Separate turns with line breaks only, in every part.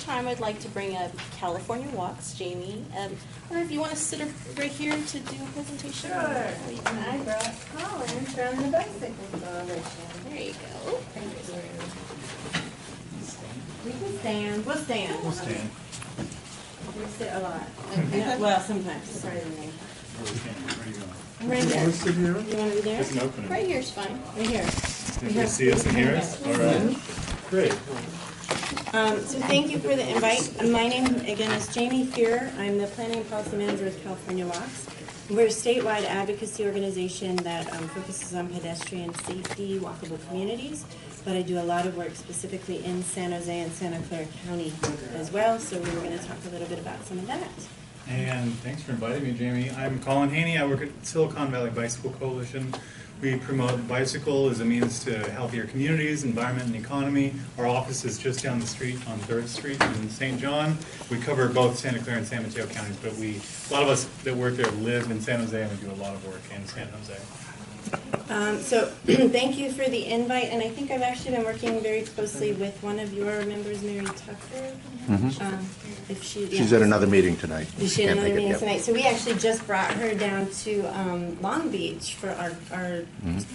time, I'd like to bring up California Walks, Jamie. Or if you want to sit right here to do a presentation.
Sure. I brought Colin from the Bicycle Coalition.
There you go.
Thank you. We can stand. We'll stand.
We'll stand.
We sit a lot. No, well, sometimes. Sorry to me.
Where are you going?
I'm right there.
Sit here?
You want to be there?
There's an opening.
Right here's fine.
Right here.
If they see us and hear us? All right. Great.
So thank you for the invite. My name, again, is Jamie Fear. I'm the Planning and Policy Manager with California Walks. We're a statewide advocacy organization that focuses on pedestrian safety, walkable communities, but I do a lot of work specifically in San Jose and Santa Clara County as well, so we were going to talk a little bit about some of that.
And thanks for inviting me, Jamie. I'm Colin Haney. I work at Silicon Valley Bicycle Coalition. We promote bicycle as a means to healthier communities, environment, and economy. Our office is just down the street on 3rd Street in St. John. We cover both Santa Clara and San Mateo counties, but a lot of us that work there live in San Jose, and we do a lot of work in San Jose.
So thank you for the invite, and I think I've actually been working very closely with one of your members, Mary Tucker. If
She's at another meeting tonight.
She's at another meeting tonight. So we actually just brought her down to Long Beach for our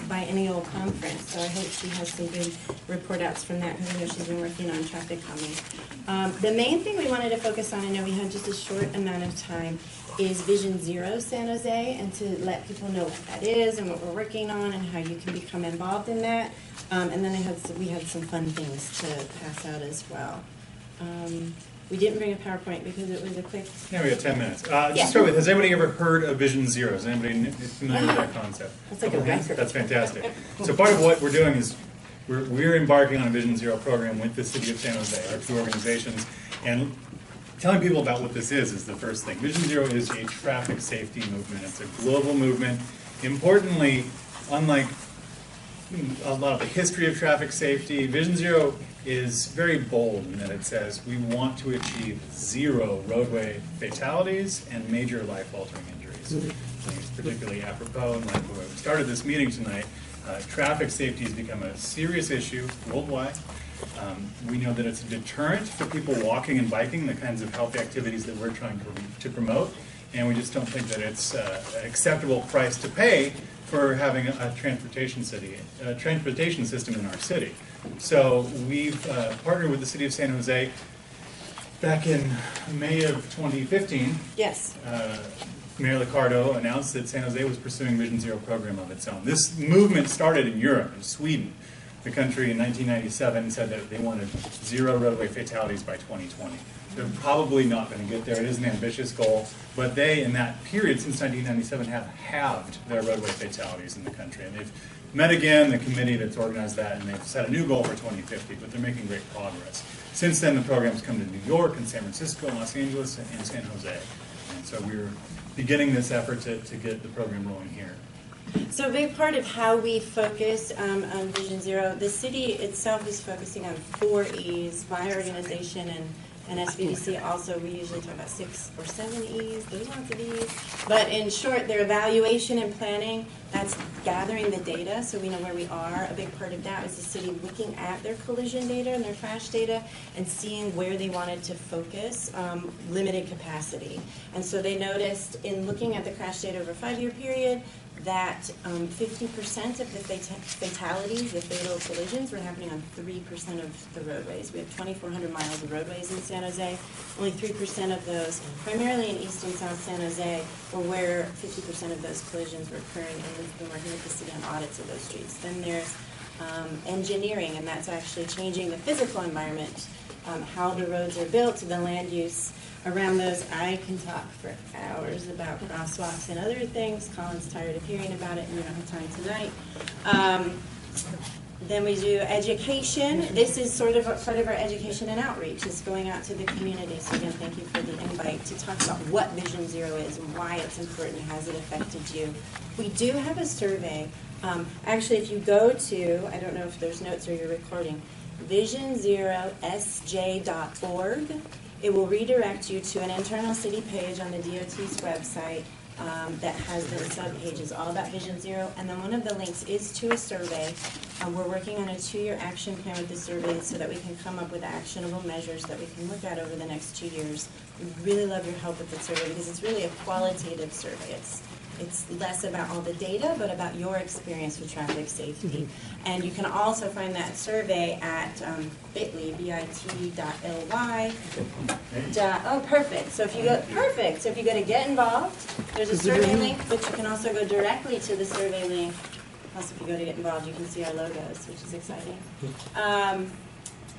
biennial conference. So I hope she has some good report outs from that, because I know she's been working on traffic calming. The main thing we wanted to focus on, I know we had just a short amount of time, is Vision Zero San Jose, and to let people know what that is and what we're working on and how you can become involved in that. And then we had some fun things to pass out as well. We didn't bring a PowerPoint because it was a quick...
Yeah, we got 10 minutes. Just start with, has anybody ever heard of Vision Zero? Is anybody familiar with that concept?
That's like a record.
That's fantastic. So part of what we're doing is we're embarking on a Vision Zero program with the City of San Jose, our two organizations, and telling people about what this is the first thing. Vision Zero is a traffic safety movement. It's a global movement. Importantly, unlike a lot of the history of traffic safety, Vision Zero is very bold in that it says we want to achieve 0 roadway fatalities and major life-altering injuries. I think it's particularly apropos, and like where we started this meeting tonight, traffic safety has become a serious issue worldwide. We know that it's a deterrent for people walking and biking, the kinds of healthy activities that we're trying to promote, and we just don't think that it's an acceptable price to pay for having a transportation system in our city. So we've partnered with the City of San Jose back in May of 2015.
Yes.
Mayor Liccardo announced that San Jose was pursuing Vision Zero program of its own. This movement started in Europe, in Sweden. The country in 1997 said that they wanted 0 roadway fatalities by 2020. They're probably not going to get there. It is an ambitious goal, but they, in that period since 1997, have halved their roadway fatalities in the country. And they've met again, the committee that's organized that, and they've set a new goal for 2050, but they're making great progress. Since then, the program's come to New York and San Francisco and Los Angeles and San Jose. And so we're beginning this effort to get the program rolling here.
So a big part of how we focus on Vision Zero, the city itself is focusing on 4 E's. My organization and SVDC also, we usually talk about 6 or 7 E's. There's lots of E's. But in short, their evaluation and planning, that's gathering the data so we know where we are. A big part of that was the city looking at their collision data and their crash data and seeing where they wanted to focus, limited capacity. And so they noticed in looking at the crash data over a 5-year period, that 50% of the fatalities, the fatal collisions, were happening on 3% of the roadways. We have 2,400 miles of roadways in San Jose. Only 3% of those, primarily in East and South San Jose, were where 50% of those collisions were occurring, and we've been working with the city on audits of those streets. Then there's engineering, and that's actually changing the physical environment, how the roads are built, the land use around those. I can talk for hours about crosswalks and other things. Colin's tired of hearing about it, and we don't have time tonight. Then we do education. This is sort of part of our education and outreach, is going out to the community. So again, thank you for the invite to talk about what Vision Zero is and why it's important and has it affected you. We do have a survey. Actually, if you go to, I don't know if there's notes or you're recording, visionzerosj.org. It will redirect you to an internal city page on the DOT's website that has the sub-pages all about Vision Zero. And then one of the links is to a survey. We're working on a 2-year action plan with the survey so that we can come up with actionable measures that we can look at over the next 2 years. We'd really love your help with the survey because it's really a qualitative survey. It's less about all the data, but about your experience with traffic safety. And you can also find that survey at bit.ly, bit.ly. Oh, perfect. So if you go to Get Involved, there's a survey link, but you can also go directly to the survey link. Plus, if you go to Get Involved, you can see our logos, which is exciting.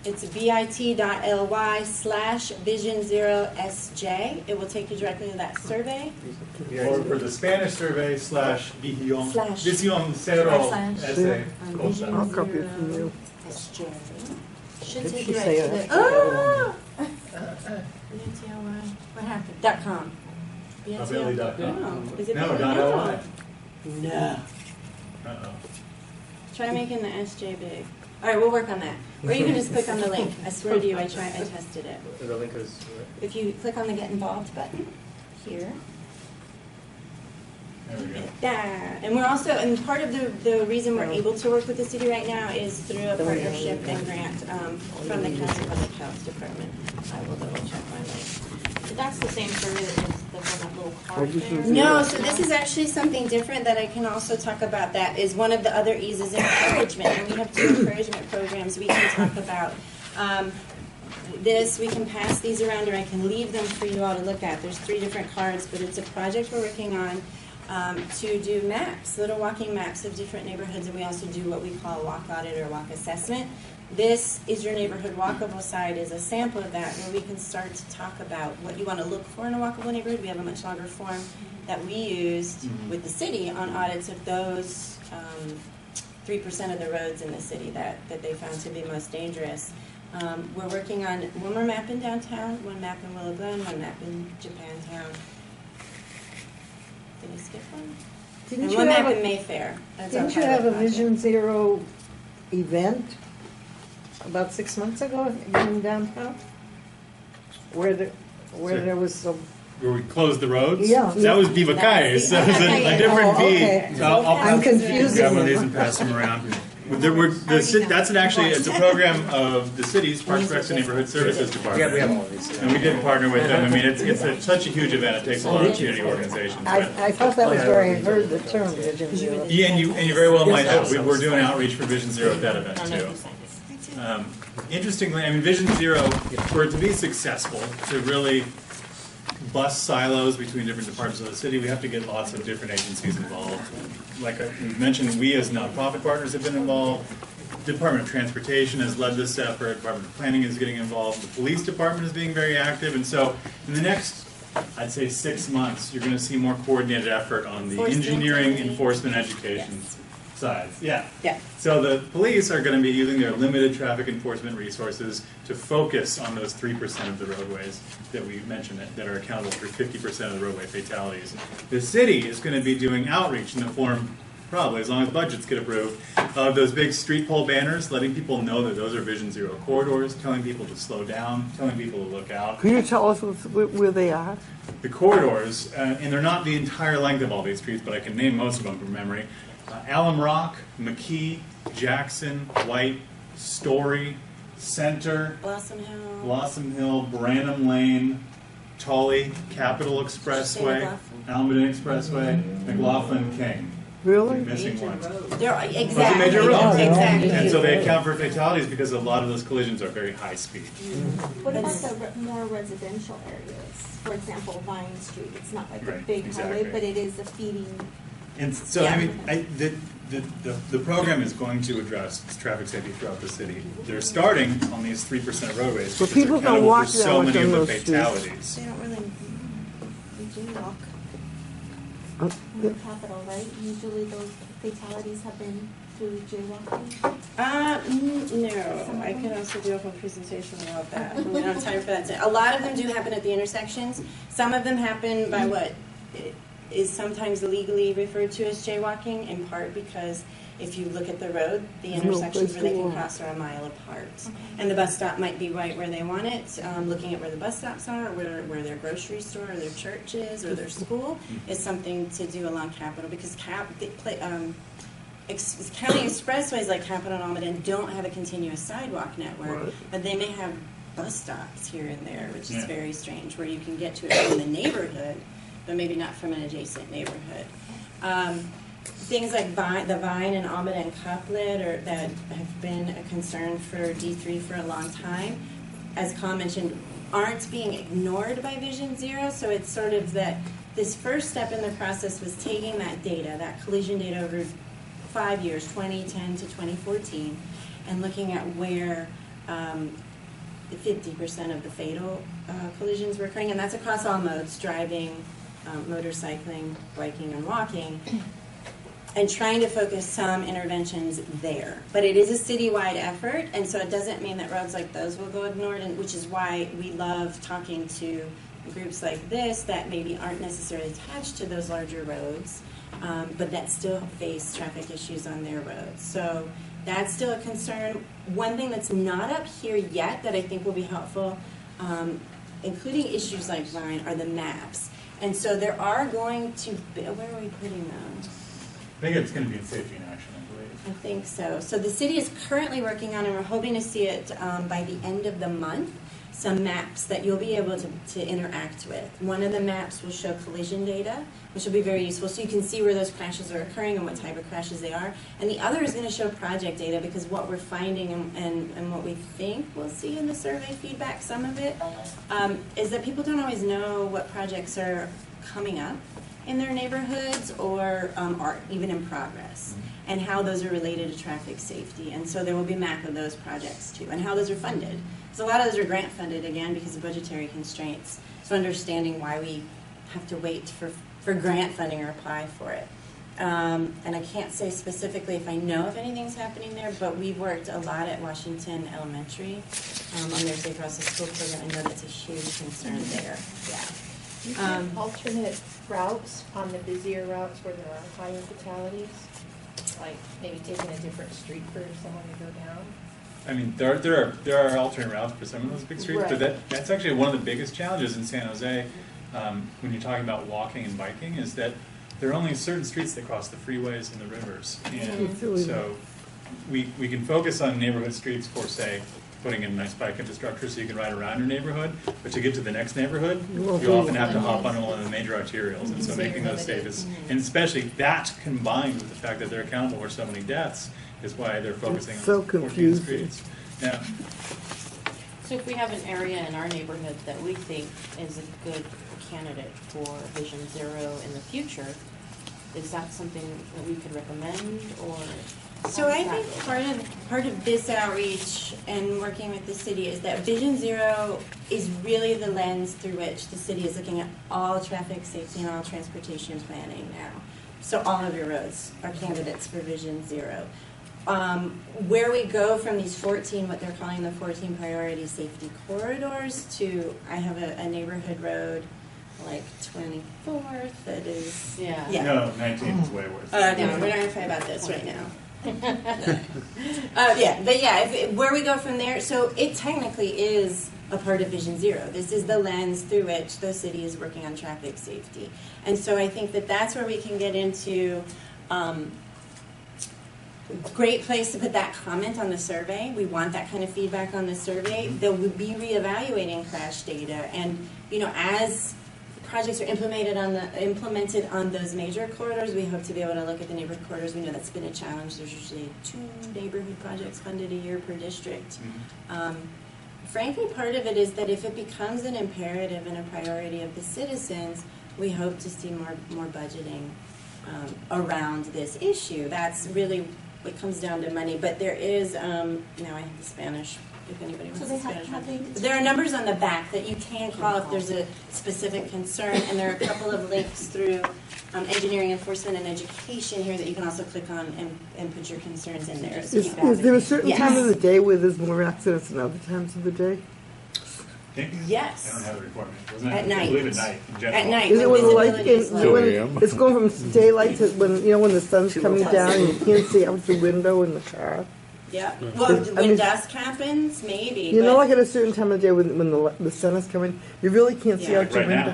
It's bit.ly/Vision0SJ. It will take you directly to that survey.
Or for the Spanish survey /Vision
Slash.
Vision Zero SA.
I'll copy it from you.
SJ. Should
Did
take
she
you right
say
to
it?
the. Oh! What happened? .com.
Bit.ly.com.
No. Is it
No,
bit.ly?
.ly.
No.
Uh-oh.
Try making the SJ big. All right, we'll work on that. Or you can just click on the link. I swear to you, I tested it.
The link is.
If you click on the Get Involved button here.
There we go.
And we're also, and part of the reason we're able to work with the city right now is through a partnership and grant from the County Public Health Department. I will double check my link.
So that's the same survey that is on that little card
this
there.
is-
No, so this is actually something different that I can also talk about. That is one of the other E's is encouragement, and we have 2 encouragement programs we can talk about. We can pass these around, or I can leave them for you all to look at. There's 3 different cards, but it's a project we're working on to do maps, little walking maps of different neighborhoods, and we also do what we call a walk audit or walk assessment. This is your neighborhood walkable side is a sample of that, where we can start to talk about what you want to look for in a walkable neighborhood. We have a much longer form that we used with the city on audits of those 3% of the roads in the city that they found to be most dangerous. We're working on one more map in downtown, one map in Willow Glen, one map in Japantown. Did I skip one?
Didn't
And
you
one map
have
in
a,
Mayfair. That's our
didn't you
pilot
have a
project.
Vision Zero event about 6 months ago in downtown? Where there was some,
Where we closed the roads?
Yeah.
That was Viva Cayes. That was a different
Oh,
V.
okay.
So I'll
I'm confusing
grab one of these
them.
and pass them around. It's a program of the city's Parks, Recs, and Neighborhood Services Department.
Yeah, we have all of these.
And we did partner with them. I mean, it's such a huge event. It takes a lot of community organizations. But
I thought that was where I heard the term Vision Zero.
yeah, and you very well might have. We're doing outreach for Vision Zero at that event
I don't know if
too.
you signed this.
Interestingly, I mean, Vision Zero, for it to be successful, to really bust silos between different departments of the city, we have to get lots of different agencies involved. Like I mentioned, we as nonprofit partners have been involved. Department of Transportation has led this effort. Department of Planning is getting involved. The police department is being very active. And so in the next, I'd say 6 months, you're going to see more coordinated effort on the
Enforcement,
engineering,
safety.
enforcement, education
Yes.
sides. Yeah.
Yeah.
So the police are going to be using their limited traffic enforcement resources to focus on those 3% of the roadways that we mentioned that are accountable for 50% of the roadway fatalities. The city is going to be doing outreach in the form, probably as long as budgets get approved, of those big street pole banners, letting people know that those are Vision Zero corridors, telling people to slow down, telling people to look out.
Can you tell us where they are?
The corridors, and they're not the entire length of all these streets, but I can name most of them from memory. Alum Rock, McKee, Jackson, White, Story, Center,
Blossom Hill.
Branham Lane, Tully, Capitol Expressway,
McLaughlin.
Almaden Expressway, McLaughlin, King.
Really?
Missing one.
They're
Those are
exactly.
major roads.
Exactly.
And so they account for fatalities because a lot of those collisions are very high speed.
What about the more residential areas? For example, Vine Street, it's not like a
Right,
big
exactly.
highway, but it is a feeding.
And so, I mean, the program is going to address traffic safety throughout the city. They're starting on these 3% of roadways
But
because they're
people don't
accountable
walk
for
that
so
much
many
on
of the
those streets.
fatalities.
They don't really.
They do walk
Uh,
in the capital, right? Usually those fatalities have been through jaywalking.
No. I could also do a whole presentation about that. We don't have time for that. A lot of them do happen at the intersections. Some of them happen by what is sometimes legally referred to as jaywalking, in part because if you look at the road, the
There's no
intersections
place
where they
to
can
walk.
cross are a mile apart. And the bus stop might be right where they want it, looking at where the bus stops are, or where their grocery store, or their church is, or their school, is something to do along Capitol, because county expressways like Capitol and Almaden don't have a continuous sidewalk network,
Right.
but they may have bus stops here and there, which is
Yeah.
very strange, where you can get to it from the neighborhood, but maybe not from an adjacent neighborhood. Things like the Vine and Almaden couplet that have been a concern for D3 for a long time, as Colin mentioned, aren't being ignored by Vision Zero. So it's sort of that this first step in the process was taking that data, that collision data over 5 years, 2010 to 2014, and looking at where 50% of the fatal collisions were occurring, and that's across all modes: driving, motorcycling, biking, and walking, and trying to focus some interventions there. But it is a citywide effort, and so it doesn't mean that roads like those will go ignored, and which is why we love talking to groups like this that maybe aren't necessarily attached to those larger roads, but that still face traffic issues on their roads. So that's still a concern. One thing that's not up here yet that I think will be helpful, including issues like Vine, are the maps. And so there are going to be, where are we putting those?
I think it's going to be in safety in action, I believe.
I think so. So the city is currently working on, and we're hoping to see it by the end of the month, some maps that you'll be able to interact with. One of the maps will show collision data, which will be very useful, so you can see where those crashes are occurring and what type of crashes they are. And the other is going to show project data, because what we're finding and what we think we'll see in the survey feedback, some of it, is that people don't always know what projects are coming up in their neighborhoods or are even in progress, and how those are related to traffic safety. And so there will be a map of those projects too, and how those are funded. So a lot of those are grant funded, again, because of budgetary constraints. So understanding why we have to wait for grant funding or apply for it. And I can't say specifically if I know if anything's happening there, but we've worked a lot at Washington Elementary on their Safe Routes to School program. I know that's a huge concern there. Yeah.
You have alternate routes on the busier routes where there are higher fatalities? Like maybe taking a different street for someone to go down?
I mean, there are alternate routes for some of those big streets, but
Right.
that's actually one of the biggest challenges in San Jose when you're talking about walking and biking, is that there are only certain streets that cross the freeways and the rivers. And so we can focus on neighborhood streets for, say, putting in a nice bike infrastructure so you can ride around your neighborhood, but to get to the next neighborhood, you often have to hop on one of the major arterials, and so making those safe is, and especially that combined with the fact that they're accountable for so many deaths, is why they're focusing
It's so
on 14
confusing.
streets. Yeah.
So if we have an area in our neighborhood that we think is a good candidate for Vision Zero in the future, is that something that we could recommend, or?
So
how
I
does that
think
go?
part of this outreach and working with the city is that Vision Zero is really the lens through which the city is looking at all traffic safety and all transportation planning now. So all of your roads are candidates for Vision Zero. Where we go from these 14, what they're calling the 14 priority safety corridors, to, I have a neighborhood road like 24th that is,
Yeah.
yeah.
No, 19 is way worse.
No, we're not going to fight about this right now. Where we go from there, so it technically is a part of Vision Zero. This is the lens through which the city is working on traffic safety. And so I think that that's where we can get into great place to put that comment on the survey. We want that kind of feedback on the survey. They'll be reevaluating crash data, and as projects are implemented on those major corridors, we hope to be able to look at the neighborhood corridors. We know that's been a challenge. There's usually 2 neighborhood projects funded a year per district. Frankly, part of it is that if it becomes an imperative and a priority of the citizens, we hope to see more budgeting around this issue. That's really what comes down to money. But there is, now I have the Spanish, if anybody wants
So
the
they
Spanish
have
one. There are numbers on the back that you can call if there's a specific concern, and there are a couple of links through engineering enforcement and education here that you can also click on and put your concerns in there.
Is there a certain time of the day where there's more accidents than other times of the day?
think?
Yes.
I don't have the report. Wasn't it?
At night.
I believe at night, in general.
At night.
Is it when the light,
Visibility is
is it
low.
when
2 a.m.?
it's going from daylight to when, when the sun's coming down and you can't see out the window in the car?
Yeah, well,
I
when
mean-
dusk happens, maybe.
You know,
but-
like at a certain time of day when the sun is coming, you really can't see
Yeah.
out your
Right now.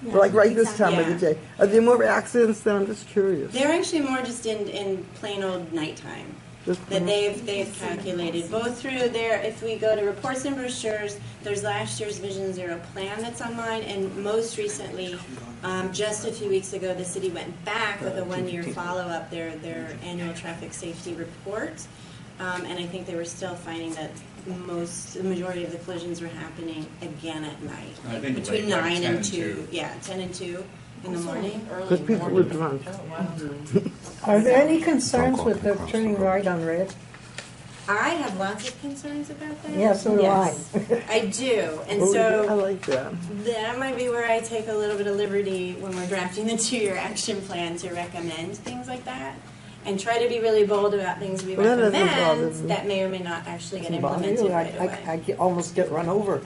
window. Like right this time of the
Yeah.
day. Are there more accidents then? I'm just curious.
They're actually more just in plain old nighttime
Just
that they've calculated, both through their, if we go to reports and brochures, there's last year's Vision Zero plan that's online, and most recently, just a few weeks ago, the city went back with a one-year follow-up, their annual traffic safety report. And I think they were still finding that the majority of the collisions were happening again at night.
I think
Between
like
9
10
and
and
2.
2.
Yeah, 10 and 2 in the morning.
Because people were drunk.
Are there any concerns with the turning right on red?
I have lots of concerns about that.
Yeah, so do I.
I do, and
I
so
like that.
that might be where I take a little bit of liberty when we're drafting the 2-year action plan to recommend things like that, and try to be really bold about things we
Well, that doesn't bother
recommend
me.
that may or may not actually get
Doesn't bother
implemented
you?
right away.
I almost get run over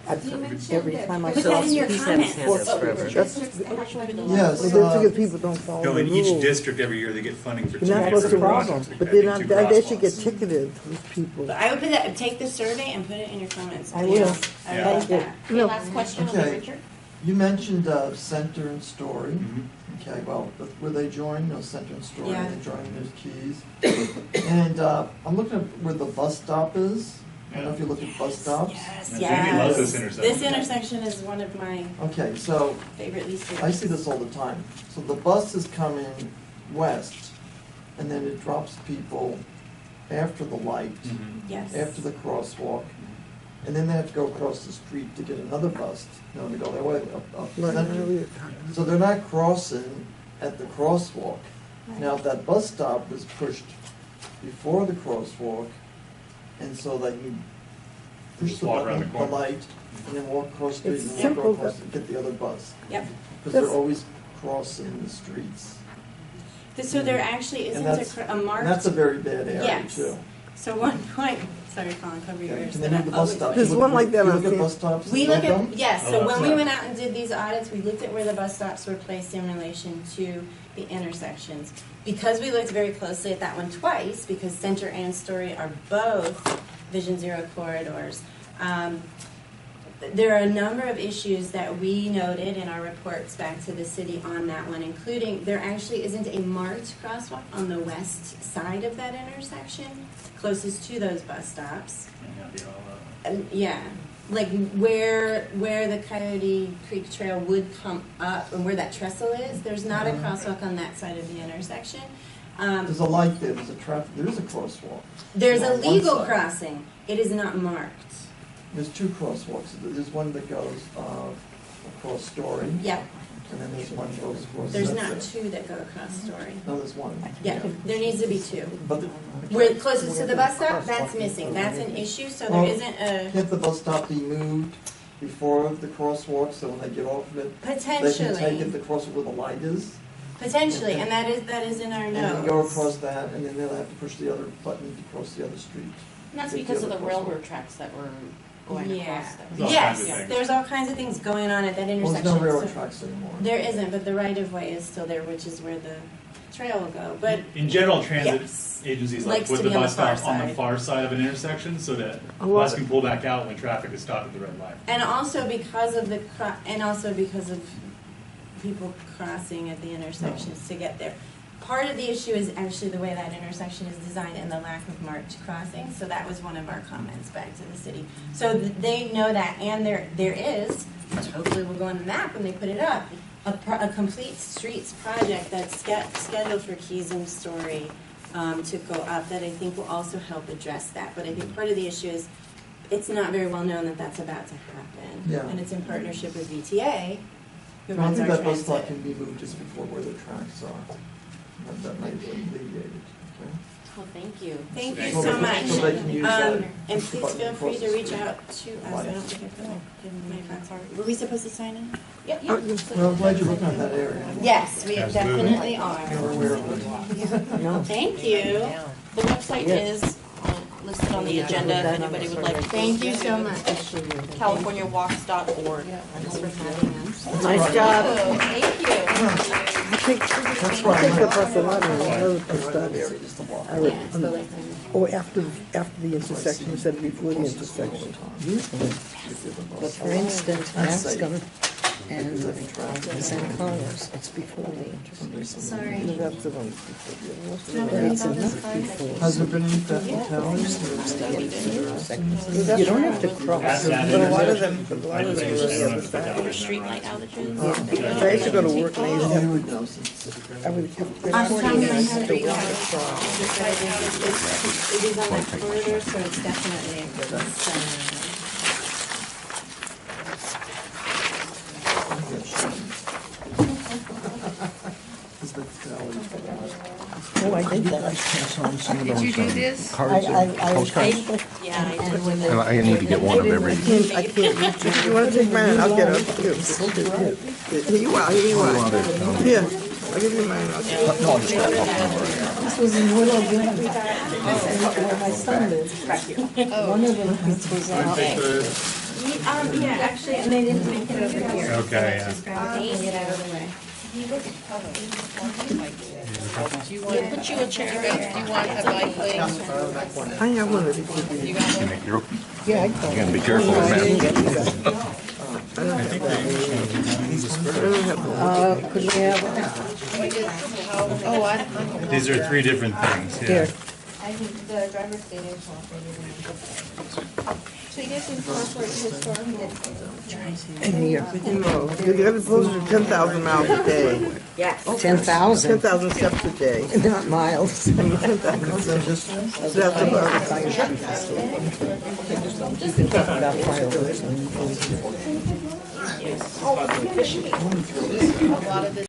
every time I
Put that in your comments.
That's,
Yes,
that's because people don't follow
No,
the
in each
rules.
district every year, they get funding for
You're not
two
supposed to
different
walk,
projects.
but
I
they're
think
not,
two
they should get
crosswalks.
ticketed, these people.
But I would put that, take the survey and put it in your comments.
I
please.
will.
I would
Yeah.
love that.
Okay, last question, will be
Okay.
Richard.
you mentioned Center and Story.
Mhm.
Okay, well, where they join, Center and Story,
Yeah.
they join their keys. And I'm looking at where the bus stop is. I don't know if you look at bus stops.
Yes,
And
yes.
Jamie loves this intersection.
This intersection is one of my
Okay, so
favorite least
I
favorite.
see this all the time. So the bus is coming west, and then it drops people after the light,
Mhm.
Yes.
after the crosswalk, and then they have to go across the street to get another bus, to go their way up
Right,
Center. So they're not crossing at the crosswalk. Now, if that bus stop was pushed before the crosswalk, and so that you push
Just
the
walk around
button,
the
the
corner.
light, and then walk across the street,
It's
and then
simple,
walk across
but-
to get the other bus.
Yep.
Because they're
That's-
always crossing the streets.
So there actually isn't
And that's-
a marked.
And that's a very bad area,
Yes.
too.
So one point, sorry, Colin, cover your
Okay,
ears.
and then
but
look at the
I
bus
always-
stops.
There's
You
one like that
you
on
look at
San-
bus stops.
We
and
look
them?
at, yes,
I
so
love
when we
that.
went out and did these audits, we looked at where the bus stops were placed in relation to the intersections. Because we looked very closely at that one twice, because Center and Story are both Vision Zero corridors, there are a number of issues that we noted in our reports back to the city on that one, including there actually isn't a marked crosswalk on the west side of that intersection, closest to those bus stops.
Yeah, be all,
Yeah, like where the Coyote Creek Trail would come up and where that trestle is, there's not a crosswalk on that side of the intersection.
There's a light there, there's a traffic, there is a crosswalk.
There's a
on one
legal
side.
crossing, it is not marked.
There's two crosswalks. There's one that goes across Story,
Yeah,
and then there's one that goes across.
there's
Center.
not two that go across Story.
No, there's one.
Yeah, there needs to be two.
But
Where closest to the bus stop, that's missing, that's an issue, so there
Well,
isn't a,
can't the bus stop be moved before the crosswalk, so when they get off of it, they can take it
potentially,
the crosswalk where the light is?
potentially, and that is in our
And
notes.
then go across that, and then they'll have to push the other button to cross the other street.
And that's
Get
because of
other
the
crosswalk.
railroad tracks that were going
Yeah,
across there.
There's all kinds of
yes,
things.
there's all kinds of things going on at that
Well,
intersection.
there's no railroad
so-
tracks anymore.
There isn't, but the right of way is still there, which is where the trail will go, but
In general, transit
yes.
agencies like
Likes
put
to
the
be on
bus
the far
stop on the
side.
far side of an intersection so that
I
the
love
bus
it.
can pull back out when traffic is stopped at the red light.
And also because of people crossing at the intersections to get there. Part of the issue is actually the way that intersection is designed and the lack of marked crossing, so that was one of our comments back to the city. So they know that, and there is, which hopefully will go on the map when they put it up, a complete streets project that's scheduled for Keys and Story to go up that I think will also help address that. But I think part of the issue is it's not very well known that that's about to happen.
Yeah.
And it's in partnership with VTA, who
No, I
runs
think
our
that bus stop
transit.
can be moved just before where the tracks are. That might be alleviated, okay?
Well, thank you.
Thank you
So
so
they-
much.
so they can use that
And
push
please
button
feel free
across
to
the
reach
street.
out to us. I don't think I put my phone card. Were we supposed to sign in?
Yeah,
Oh,
yeah.
Well, I'm glad you're looking at that area.
Yes, we
Absolutely.
definitely are.
You're aware of it.
Thank you.
The website
Yes.
is listed on the agenda if anybody would like to.
Thank you so much.
CaliforniaWalks.org.
Thanks for having us.
Nice job.
Oh, thank you.
That's why
I take the
I'm
bus a lot and I would stop there.
just a walk.
I would, or after the intersection instead of before the intersection.
But for instance, Anscombe and St. Carlos, it's before the intersection.
Sorry.
That's the one before.
It's enough before.
Has there been any fatalities?
You don't have to cross.
But a lot of them, are on the other
Or
side.
streetlight outages.
I used to go to work and I used to
You
have,
would know since.
I would have
I'm
40
telling you,
minutes
I
to
had
walk
to
across.
It is on that corridor, so it's definitely a good.
Is the fatalities?
Oh, I did that.
Did you do this? Cards
I
or postcards?
Yeah, I did.
And I need to get one of every.
I can't reach it. You wanna take mine? I'll get up too. Here you are, here you are. Here, I'll give you mine. I'll get it.
No, I'll just grab it.
This was in Willow Green, where my son lives. One of them was out.
Yeah, actually, and they didn't make it over here.
Okay, yeah.
Just grab it and get out of the way.
We'll put you a chair.
Do you want a bike lane?
I have one of these.
You got one?
You're
Yeah, I got
gonna be careful with that.
Could we have,
Oh, I don't.
These are three different things, yeah.
here,
I think the driver's seat is one. So you guys incorporate historical.
and here. You get it closer to 10,000 miles a day.
10,000,
10,000 steps a day.
not miles.
10,000 steps. So that's about a fire
You can talk about fireworks.
A lot of this